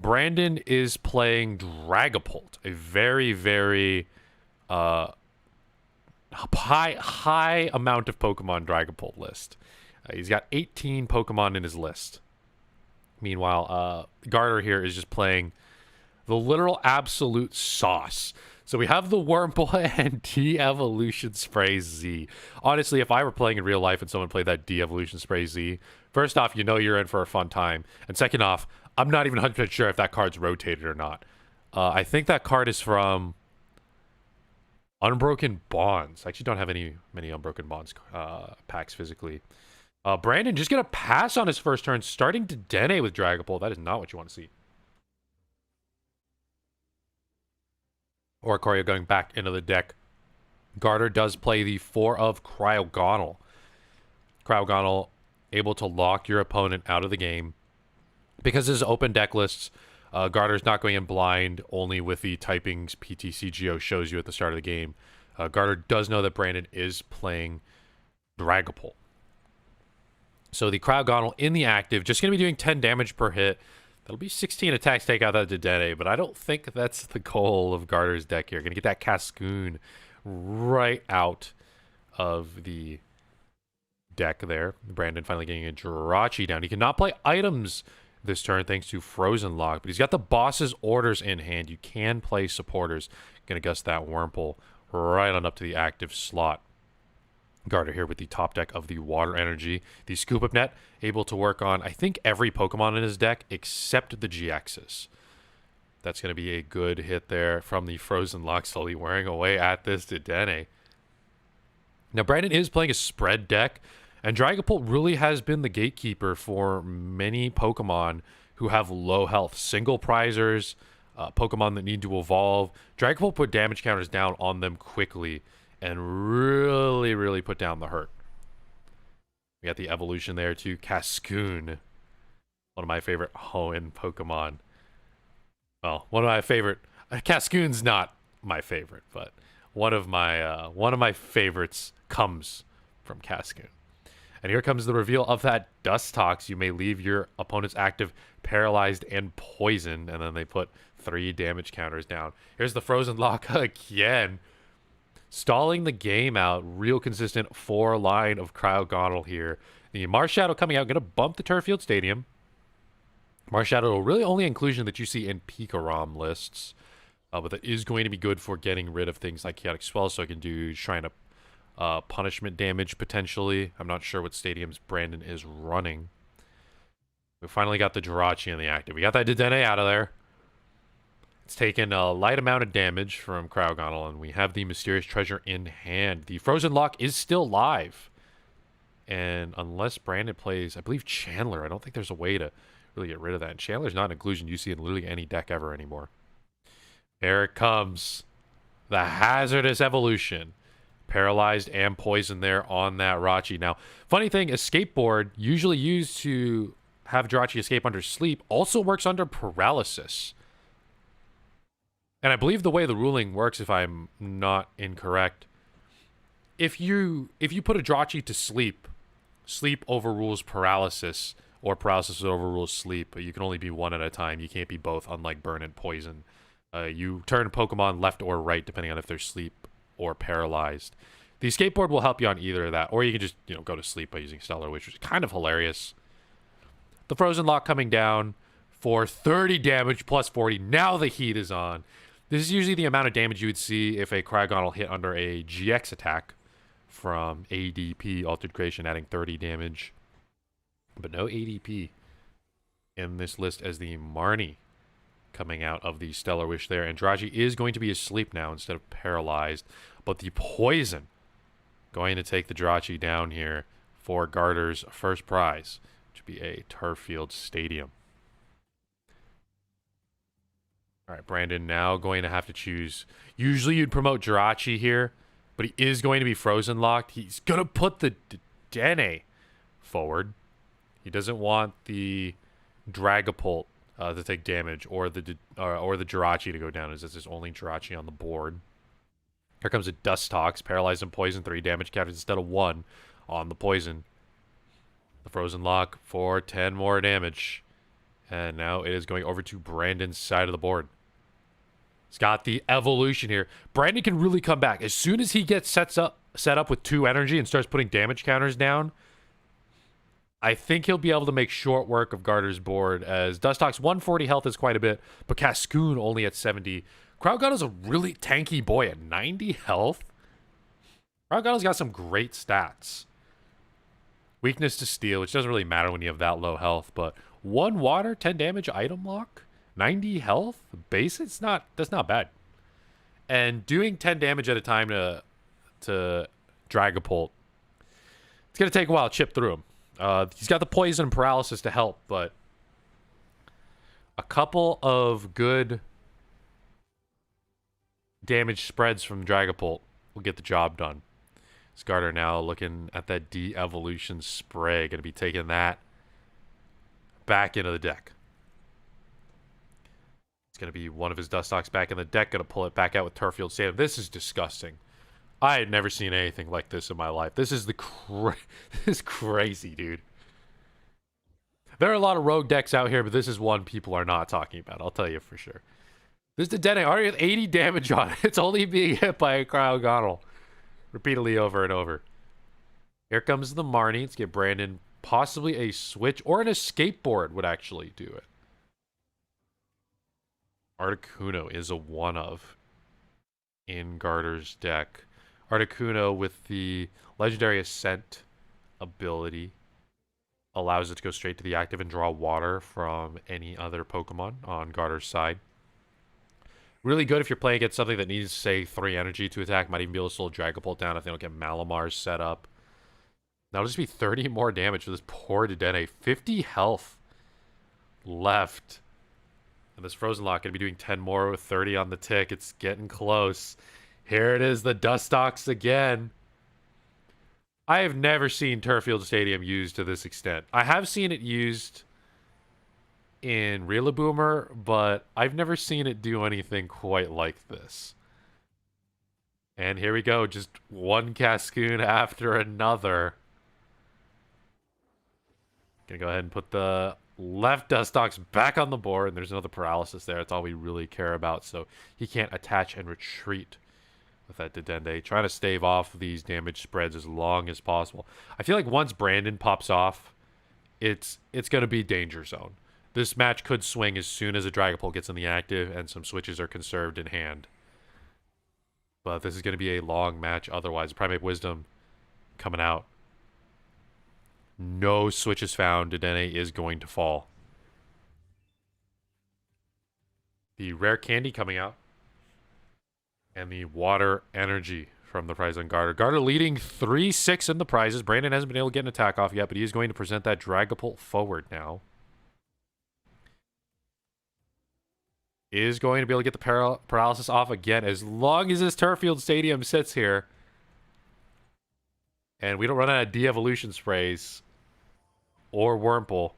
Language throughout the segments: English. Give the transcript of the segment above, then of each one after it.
Brandon is playing Dragapult, a very, very high amount of Pokemon Dragapult list. He's got 18 Pokemon in his list. Meanwhile, Garter here is just playing the literal absolute sauce. So we have the Wurmple and De-Evolution Spray Z. Honestly, if I were playing in real life and someone played that De-Evolution Spray Z, first off, you know you're in for a fun time. And second off, I'm not even 100% sure if that card's rotated or not. I think that card is from Unbroken Bonds. I actually don't have many Unbroken Bonds packs physically. Brandon just gonna pass on his first turn, starting to Dene with Dragapult. That is not what you want to see. Oricorio going back into the deck. Garter does play the 4 of Cryogonal. Cryogonal able to lock your opponent out of the game. Because his open deck lists, Garter's not going in blind, only with the typings PTCGO shows you at the start of the game. Garter does know that Brandon is playing Dragapult. So the Cryogonal in the active, just going to be doing 10 damage per hit. That'll be 16 attacks, take out that Dedenne, but I don't think that's the goal of Garter's deck here. Going to get that Cascoon right out of the deck there. Brandon finally getting a Jirachi down. He cannot play items this turn thanks to Frozen Lock, but he's got the boss's orders in hand. You can play supporters. Going to gust that Wurmple right on up to the active slot. Garter here with the top deck of the Water Energy. The Scoop Up Net able to work on, I think, every Pokemon in his deck except the GXs. That's going to be a good hit there from the Frozen Lock, slowly wearing away at this Dedenne. Now, Brandon is playing a spread deck, and Dragapult really has been the gatekeeper for many Pokemon who have low health. Single prizers, Pokemon that need to evolve. Dragapult put damage counters down on them quickly and really put down the hurt. We got the evolution there to Cascoon. One of my favorite Hoenn Pokemon. Well, one of my favorite... Cascoon's not my favorite, but one of my favorites comes from Cascoon. And here comes the reveal of that Dustox. You may leave your opponent's active paralyzed and poisoned, and then they put 3 damage counters down. Here's the Frozen Lock again. Stalling the game out. Real consistent 4-line of Cryogonal here. The Marshadow coming out. Going to bump the Turffield Stadium. Marshadow, really only inclusion that you see in Pikarom lists. But that is going to be good for getting rid of things like Chaotic Swell. So I can do Shrine of punishment damage potentially. I'm not sure what stadiums Brandon is running. We finally got the Jirachi in the active. We got that Dedenne out of there. It's taken a light amount of damage from Cryogonal, and we have the Mysterious Treasure in hand. The Frozen Lock is still live. And unless Brandon plays, I believe, Chandler, I don't think there's a way to really get rid of that. And Chandler's not an inclusion you see in literally any deck ever anymore. There it comes. The Hazardous Evolution. Paralyzed and poisoned there on that Rachi. Now, funny thing, Escape Board, usually used to have Jirachi escape under sleep, also works under paralysis. And I believe the way the ruling works, if I'm not incorrect, if you put a Jirachi to sleep, sleep overrules paralysis, or paralysis overrules sleep. But you can only be one at a time. You can't be both, unlike burn and poison. You turn Pokemon left or right, depending on if they're sleep or paralyzed. The skateboard will help you on either of that, or you can just, go to sleep by using Stellar Witch, which is kind of hilarious. The Frozen Lock coming down for 30 damage plus 40. Now the heat is on. This is usually the amount of damage you would see if a Cryogonal hit under a GX attack from ADP, Altered Creation, adding 30 damage. But no ADP in this list as the Marnie coming out of the Stellar Wish there. And Andraji is going to be asleep now instead of paralyzed. But the Poison going to take the Jirachi down here for Garter's first prize, which would be a Turffield Stadium. All right, Brandon now going to have to choose. Usually you'd promote Jirachi here, but he is going to be Frozen Locked. He's going to put the Dene forward. He doesn't want the Dragapult to take damage, or the Jirachi to go down, as this is only Jirachi on the board. Here comes a Dustox, paralyzed and poison, 3 damage counters instead of 1 on the poison. The Frozen Lock for 10 more damage. And now it is going over to Brandon's side of the board. He's got the evolution here. Brandon can really come back. As soon as he gets set up with 2 energy and starts putting damage counters down, I think he'll be able to make short work of Garter's board, as Dustox 140 health is quite a bit, but Cascoon only at 70. Crowdgunnel's a really tanky boy at 90 health. Crowdgunnel's got some great stats. Weakness to steel, which doesn't really matter when you have that low health, but 1 water, 10 damage item lock, 90 health, base, that's not bad. And doing 10 damage at a time to Dragapult, it's going to take a while to chip through him. He's got the poison and paralysis to help, but a couple of good damage spreads from Dragapult will get the job done. Scarter now looking at that de-evolution spray. Going to be taking that back into the deck. It's going to be one of his Dustox back in the deck. Going to pull it back out with Turffield Stadium. This is disgusting. I had never seen anything like this in my life. This is this is crazy, dude. There are a lot of rogue decks out here, but this is one people are not talking about. I'll tell you for sure. This is the Dedenne already with 80 damage on it. It's only being hit by a Cryogonal repeatedly over and over. Here comes the Marnie. Let's get Brandon possibly a switch or an escape board would actually do it. Articuno is a one of in Garter's deck. Articuno with the legendary Ascent ability allows it to go straight to the active and draw water from any other Pokemon on Garter's side. Really good if you're playing against something that needs, say, 3 energy to attack. Might even be able to slow Dragapult down if they don't get Malamar set up. That'll just be 30 more damage for this poor Dedenne. 50 health left. And this Frozen Lock going to be doing 10 more with 30 on the tick. It's getting close. Here it is, the Dustox again. I have never seen Turffield Stadium used to this extent. I have seen it used in Rillaboomr, but I've never seen it do anything quite like this. And here we go, just one Cascoon after another. Gonna go ahead and put the left Dustox back on the board, and there's another paralysis there. That's all we really care about, so he can't attach and retreat with that Dedenne. Trying to stave off these damage spreads as long as possible. I feel like once Brandon pops off, it's going to be danger zone. This match could swing as soon as a Dragapult gets in the active and some switches are conserved in hand. But this is going to be a long match otherwise. Primate Wisdom coming out. No switches found. Dedenne is going to fall. The Rare Candy coming out. And the Water Energy from the prize on Garter. Garter leading 3-6 in the prizes. Brandon hasn't been able to get an attack off yet, but he is going to present that Dragapult forward now. Is going to be able to get the paralysis off again as long as this Turffield Stadium sits here. And we don't run out of de-evolution sprays or Wurmple.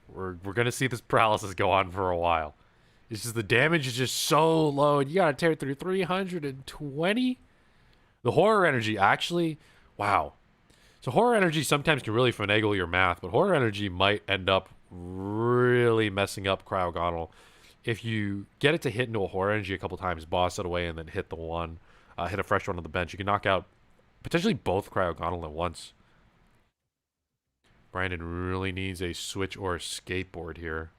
We're going to see this paralysis go on for a while. It's just the damage is just so low, and you gotta tear through 320. The Horror Energy actually, wow. So Horror Energy sometimes can really finagle your math, but Horror Energy might end up really messing up Cryogonal. If you get it to hit into a Horror Energy a couple times, boss it away, and then hit the one, hit a fresh one on the bench, you can knock out potentially both Cryogonal at once. Brandon really needs a switch or a skateboard here.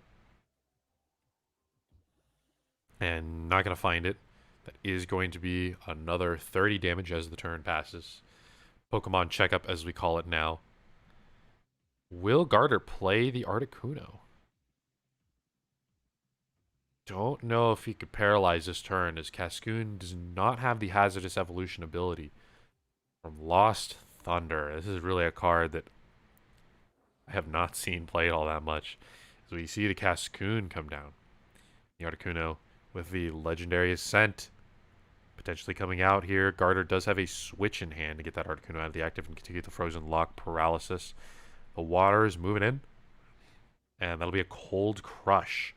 And not going to find it. That is going to be another 30 damage as the turn passes. Pokemon checkup, as we call it now. Will Garter play the Articuno? Don't know if he could paralyze this turn, as Cascoon does not have the Hazardous Evolution ability from Lost Thunder. This is really a card that I have not seen played all that much. So we see the Cascoon come down. The Articuno with the legendary Ascent potentially coming out here. Garter does have a switch in hand to get that Articuno out of the active and continue the Frozen Lock paralysis. The water is moving in. And that'll be a Cold Crush.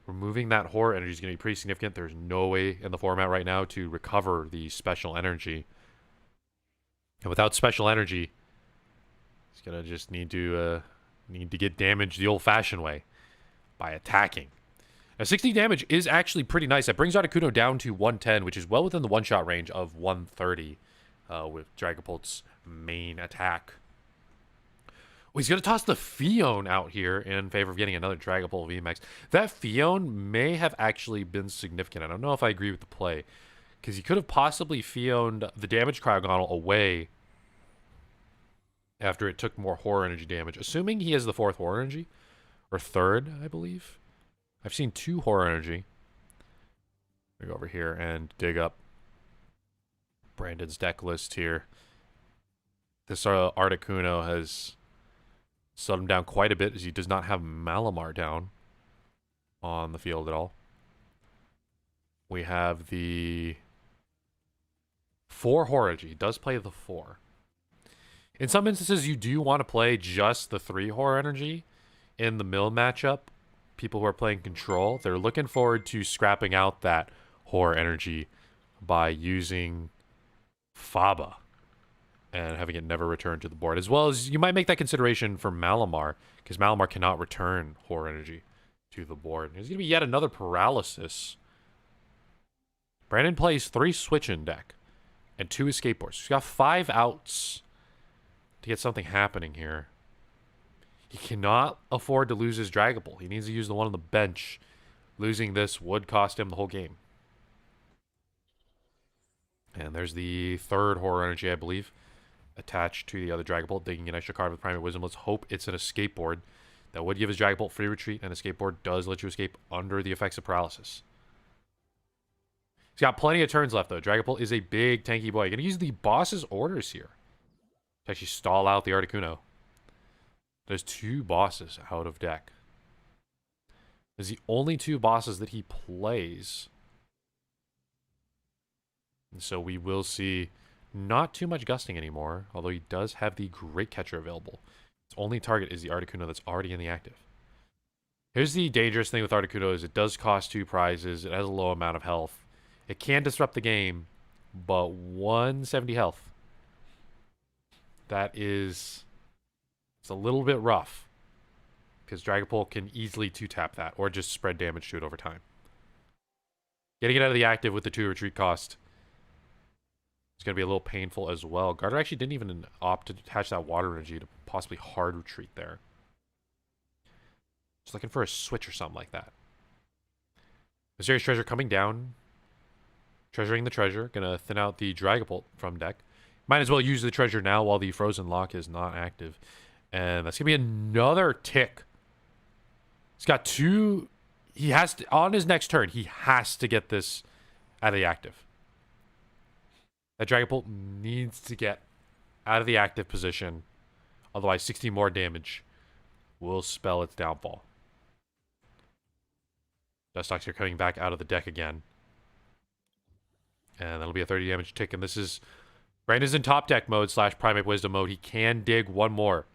Removing that Horror Energy is going to be pretty significant. There's no way in the format right now to recover the Special Energy. And without Special Energy, it's going to just need to get damaged the old-fashioned way. by attacking. Now, 60 damage is actually pretty nice. That brings Articuno down to 110, which is well within the one-shot range of 130 with Dragapult's main attack. Well, he's going to toss the Fion out here in favor of getting another Dragapult VMAX. That Fion may have actually been significant. I don't know if I agree with the play, because he could have possibly Fioned the damage Cryogonal away after it took more Horror Energy damage, assuming he has the 4th Horror Energy, or 3rd, I believe. I've seen 2 Horror Energy. We go over here and dig up Brandon's deck list here. This Articuno has slowed him down quite a bit, as he does not have Malamar down on the field at all. We have the 4 Horror Energy. He does play the 4. In some instances, you do want to play just the 3 Horror Energy in the mill matchup. People who are playing control, they're looking forward to scrapping out that Horror Energy by using Faba and having it never return to the board. As well as you might make that consideration for Malamar, because Malamar cannot return Horror Energy to the board. There's going to be yet another Paralysis. Brandon plays 3 Switch-In deck and 2 Escape Boards. He's got 5 outs to get something happening here. He cannot afford to lose his Dragapult. He needs to use the one on the bench. Losing this would cost him the whole game. And there's the 3rd Horror Energy, I believe, attached to the other Dragapult, digging an extra card with Primate Wisdom. Let's hope it's an Escape Board. That would give his Dragapult free retreat, and Escape Board does let you escape under the effects of Paralysis. He's got plenty of turns left, though. Dragapult is a big, tanky boy. You're going to use the boss's orders here to actually stall out the Articuno. There's 2 bosses out of deck. There's the only 2 bosses that he plays. And so we will see not too much gusting anymore, although he does have the Great Catcher available. Its only target is the Articuno that's already in the active. Here's the dangerous thing with Articuno is it does cost 2 prizes. It has a low amount of health. It can disrupt the game, but 170 health. That is... It's a little bit rough, because Dragapult can easily 2-tap that, or just spread damage to it over time. Getting it out of the active with the 2 retreat cost is going to be a little painful as well. Garter actually didn't even opt to attach that Water Energy to possibly hard retreat there. Just looking for a switch or something like that. Mysterious Treasure coming down. Treasuring the treasure. Going to thin out the Dragapult from deck. Might as well use the treasure now while the Frozen Lock is not active. And that's going to be another tick. He's got 2... He has to... On his next turn, he has to get this out of the active. That Dragapult needs to get out of the active position. Otherwise, 60 more damage will spell its downfall. Dustox are coming back out of the deck again. And that'll be a 30 damage tick. And this is... Brandon's in top deck mode / Primate Wisdom mode. He can dig 1 more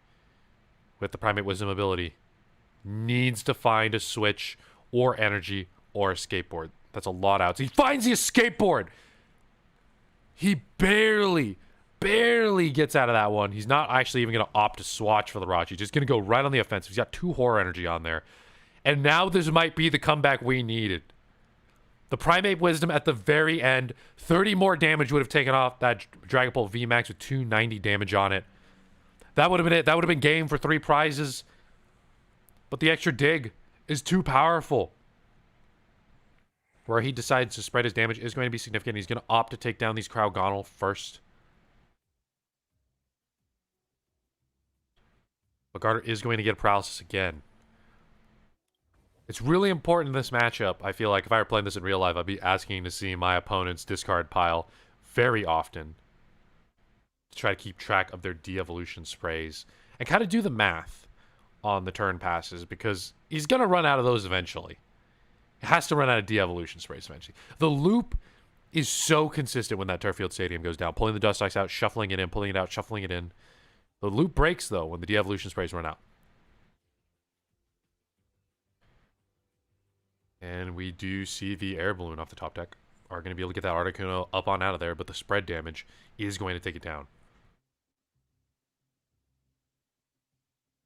with the Primate Wisdom ability. Needs to find a switch or energy or a skateboard. That's a lot out. He finds the escape board. He barely gets out of that one. He's not actually even going to opt to swatch for the Rachi. He's just going to go right on the offensive. He's got 2 Horror Energy on there. And now this might be the comeback we needed. The Primate Wisdom at the very end. 30 more damage would have taken off that Dragapult VMAX with 290 damage on it. That would have been it. That would have been game for 3 prizes. But the extra dig is too powerful. Where he decides to spread his damage is going to be significant. He's going to opt to take down these Cryogonal first. But Garter is going to get Paralysis again. It's really important in this matchup. I feel like if I were playing this in real life, I'd be asking to see my opponent's discard pile very often. To try to keep track of their de-evolution sprays. And kind of do the math on the turn passes. Because he's going to run out of those eventually. It has to run out of de-evolution sprays eventually. The loop is so consistent when that Turffield Stadium goes down. Pulling the Dustox out, shuffling it in, pulling it out, shuffling it in. The loop breaks, though, when the de-evolution sprays run out. And we do see the air balloon off the top deck. Are going to be able to get that Articuno up on out of there, but the spread damage is going to take it down.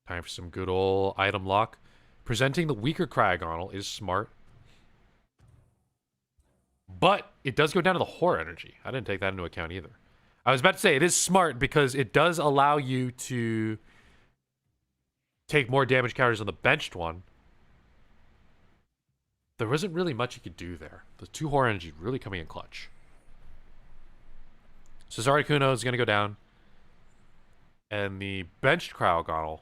Time for some good old item lock. Presenting the weaker Cryogonal is smart. But it does go down to the Horror Energy. I didn't take that into account either. I was about to say, it is smart because it does allow you to take more damage counters on the benched one. There wasn't really much you could do there. The 2 Horror Energy really coming in clutch. Cesare Kuno is going to go down. And the benched Cryogonal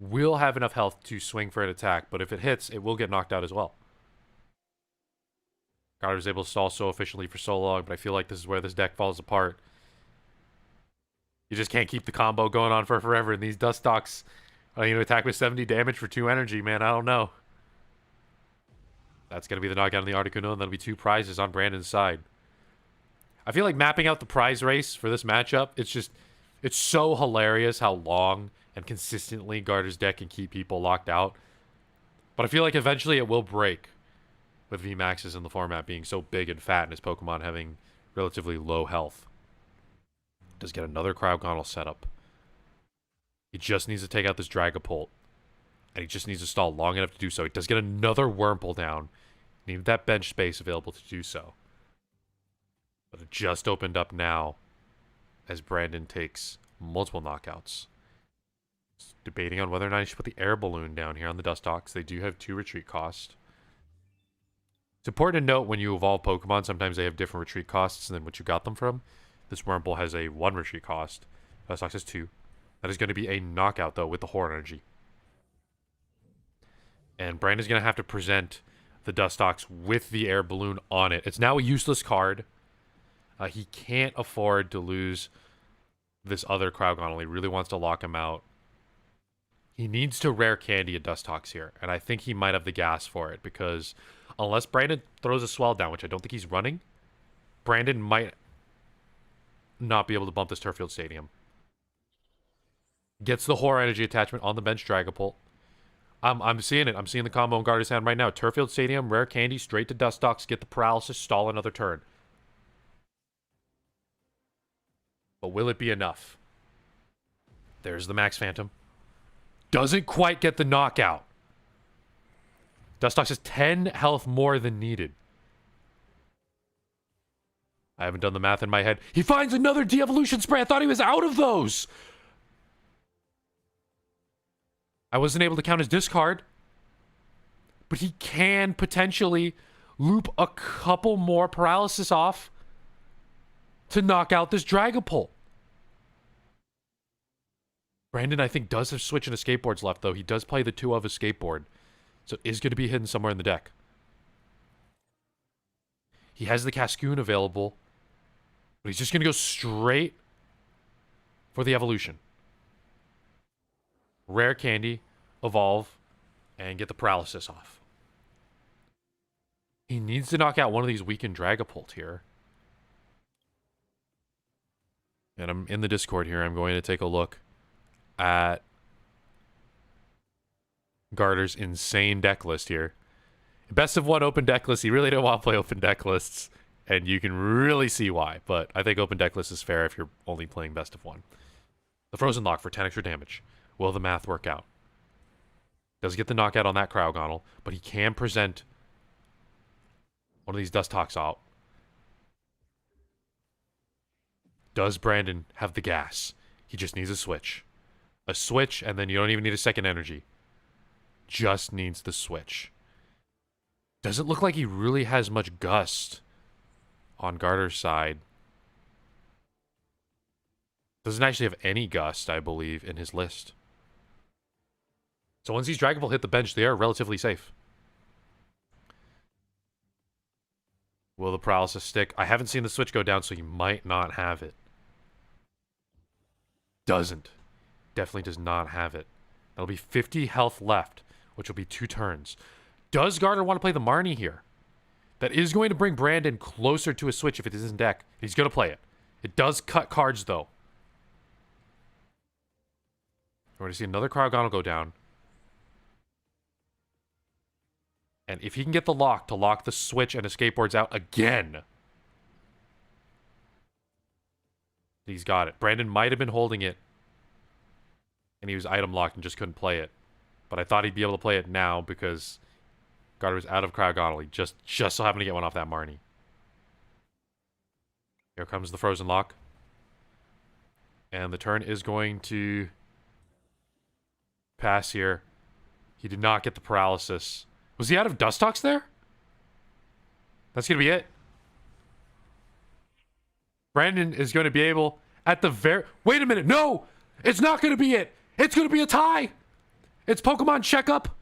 will have enough health to swing for an attack, but if it hits, it will get knocked out as well. Garder's able to stall so efficiently for so long, but I feel like this is where this deck falls apart. You just can't keep the combo going on for forever, and these Dustox are going to attack with 70 damage for 2 energy, man. I don't know. That's going to be the knockout on the Articuno, and that'll be 2 prizes on Brandon's side. I feel like mapping out the prize race for this matchup, it's so hilarious how long and consistently Garder's deck can keep people locked out. But I feel like eventually it will break, with VMAXs in the format being so big and fat and his Pokemon having relatively low health. Does get another Cryogonal setup. He just needs to take out this Dragapult. And he just needs to stall long enough to do so. He does get another Wurmple down. Needed that bench space available to do so. But it just opened up now as Brandon takes multiple knockouts. Just debating on whether or not he should put the air balloon down here on the Dustox. They do have 2 retreat cost. It's important to note when you evolve Pokemon, sometimes they have different retreat costs than what you got them from. This Wurmple has a 1 retreat cost. Dustox has 2. That is going to be a knockout, though, with the Horror Energy. And Brandon's going to have to present the Dustox with the air balloon on it. It's now a useless card. He can't afford to lose this other Cryogonal. He really wants to lock him out. He needs to rare candy a Dustox here, and I think he might have the gas for it, because unless Brandon throws a Swell down, which I don't think he's running, Brandon might not be able to bump this Turffield Stadium. Gets the Horror Energy attachment on the bench Dragapult. I'm seeing it. I'm seeing the combo in Garder's hand right now. Turffield Stadium, rare candy, straight to Dustox, get the paralysis, stall another turn. But will it be enough? There's the Max Phantom. Doesn't quite get the knockout. Dustox has 10 health more than needed. I haven't done the math in my head. He finds another de-evolution spray. I thought he was out of those. I wasn't able to count his discard. But he can potentially loop a couple more paralysis off to knock out this Dragapult. Brandon, I think, does have Switch and Skateboards left, though. He does play the 2 of his Skateboard. So it is going to be hidden somewhere in the deck. He has the Cascoon available. But he's just going to go straight for the evolution. Rare candy, evolve, and get the paralysis off. He needs to knock out one of these weakened Dragapult here. And I'm in the Discord here. I'm going to take a look at Garder's insane deck list here. Best of 1 open deck list. He really don't want to play open deck lists. And you can really see why. But I think open deck list is fair if you're only playing best of 1. The Frozen Lock for 10 extra damage. Will the math work out? Does get the knockout on that Cryogonal, but he can present one of these Dustox out. Does Brandon have the gas? He just needs a switch. A switch, and then you don't even need a second energy. Just needs the switch. Doesn't look like he really has much gust on Garder's side. Doesn't actually have any gust, I believe, in his list. So once these Dragapult hit the bench, they are relatively safe. Will the paralysis stick? I haven't seen the switch go down, so he might not have it. Doesn't. Definitely does not have it. That'll be 50 health left, which will be 2 turns. Does Garder want to play the Marnie here? That is going to bring Brandon closer to a switch if it is in deck. He's going to play it. It does cut cards, though. We're going to see another Cryogonal go down. And if he can get the lock to lock the switch and the Skateboards out again, he's got it. Brandon might have been holding it, and he was item locked and just couldn't play it. But I thought he'd be able to play it now because Garter was out of Cryogonal. He just so happened to get one off that Marnie. Here comes the Frozen Lock. And the turn is going to pass here. He did not get the paralysis. Was he out of Dustox there? That's going to be it. Brandon is going to be able at the very... Wait a minute. No! It's not going to be it. It's going to be a tie. It's Pokemon Checkup.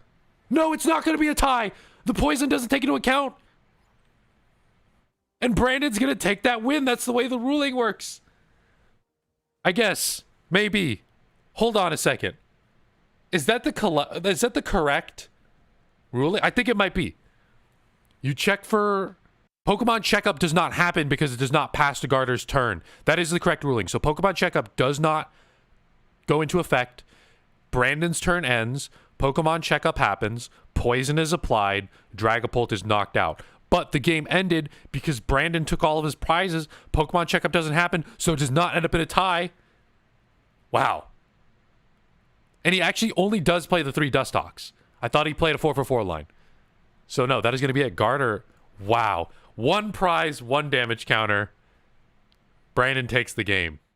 No, it's not going to be a tie. The poison doesn't take into account. And Brandon's going to take that win. That's the way the ruling works. I guess. Maybe. Hold on a second. Is that the correct ruling? I think it might be. You check for... Pokemon Checkup does not happen because it does not pass to Garter's turn. That is the correct ruling. So Pokemon Checkup does not go into effect. Brandon's turn ends. Pokemon Checkup happens. Poison is applied. Dragapult is knocked out. But the game ended because Brandon took all of his prizes. Pokemon Checkup doesn't happen, so it does not end up in a tie. Wow. And he actually only does play the 3 Dustox. I thought he played a 4-for-4 line. So no, that is going to be it. Garter, wow. 1 prize, 1 damage counter. Brandon takes the game.